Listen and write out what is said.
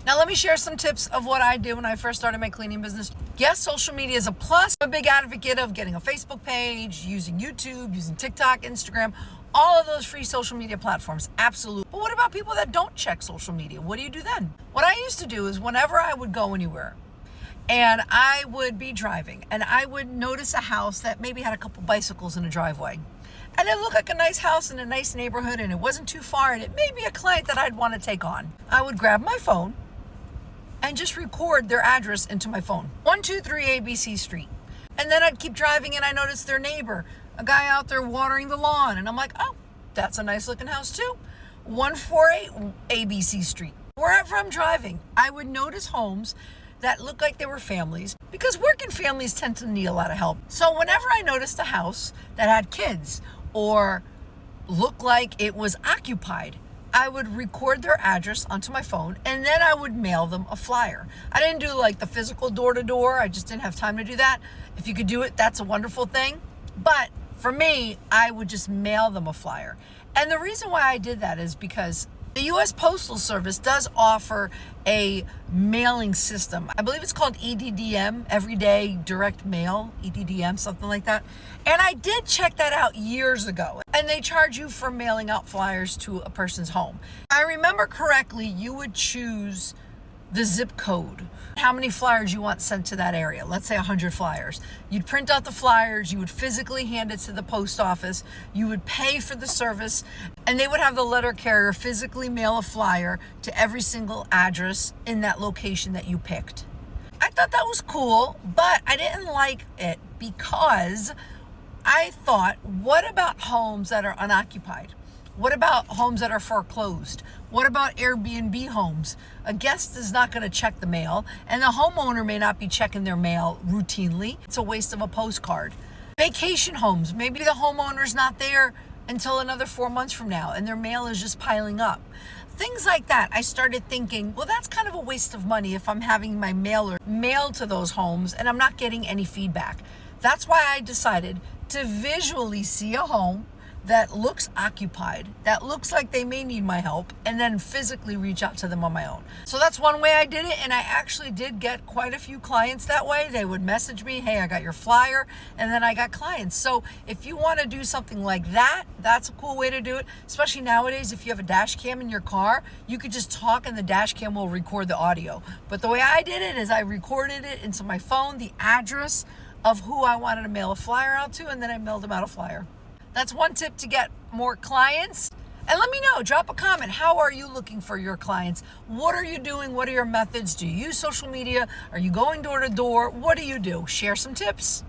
Now let me share some tips of what I did when I first started my cleaning business. Yes, social media is a plus. I'm a big advocate of getting a Facebook page, using YouTube, using TikTok, Instagram, all of those free social media platforms, absolutely. But what about people that don't check social media? What do you do then? What I used to do is whenever I would go anywhere and I would be driving and I would notice a house that maybe had a couple bicycles in a driveway, and it looked like a nice house in a nice neighborhood and it wasn't too far and it may be a client that I'd want to take on, I would grab my phone and just record their address into my phone. 123 ABC Street. And then I'd keep driving and I noticed their neighbor, a guy out there watering the lawn. And I'm like, oh, that's a nice looking house too. 148 ABC Street. Wherever I'm driving, I would notice homes that look like they were families, because working families tend to need a lot of help. So whenever I noticed a house that had kids or looked like it was occupied, I would record their address onto my phone and then I would mail them a flyer. I didn't do like the physical door to door. I just didn't have time to do that. If you could do it, that's a wonderful thing. But for me, I would just mail them a flyer. And the reason why I did that is because the U.S. Postal Service does offer a mailing system. I believe it's called EDDM, Everyday Direct Mail, EDDM, something like that. And I did check that out years ago. And they charge you for mailing out flyers to a person's home. I remember correctly, you would choose the zip code, how many flyers you want sent to that area. Let's say 100 flyers. You'd print out the flyers, you would physically hand it to the post office, you would pay for the service, and they would have the letter carrier physically mail a flyer to every single address in that location that you picked. I thought that was cool, but I didn't like it because I thought, what about homes that are unoccupied? What about homes that are foreclosed? What about Airbnb homes? A guest is not going to check the mail, and the homeowner may not be checking their mail routinely. It's a waste of a postcard. Vacation homes, maybe the homeowner's not there until another 4 months from now, and their mail is just piling up. Things like that. I started thinking, well, that's kind of a waste of money if I'm having my mailer mailed to those homes and I'm not getting any feedback. That's why I decided to visually see a home that looks occupied, that looks like they may need my help, and then physically reach out to them on my own. So that's one way I did it, and I actually did get quite a few clients that way. They would message me, hey, I got your flyer, and then I got clients. So if you want to do something like that, that's a cool way to do it. Especially nowadays, if you have a dash cam in your car, you could just talk and the dash cam will record the audio. But the way I did it is I recorded it into my phone, the address of who I wanted to mail a flyer out to, and then I mailed them out a flyer. That's one tip to get more clients. And let me know, drop a comment. How are you looking for your clients? What are you doing? What are your methods? Do you use social media? Are you going door to door? What do you do? Share some tips.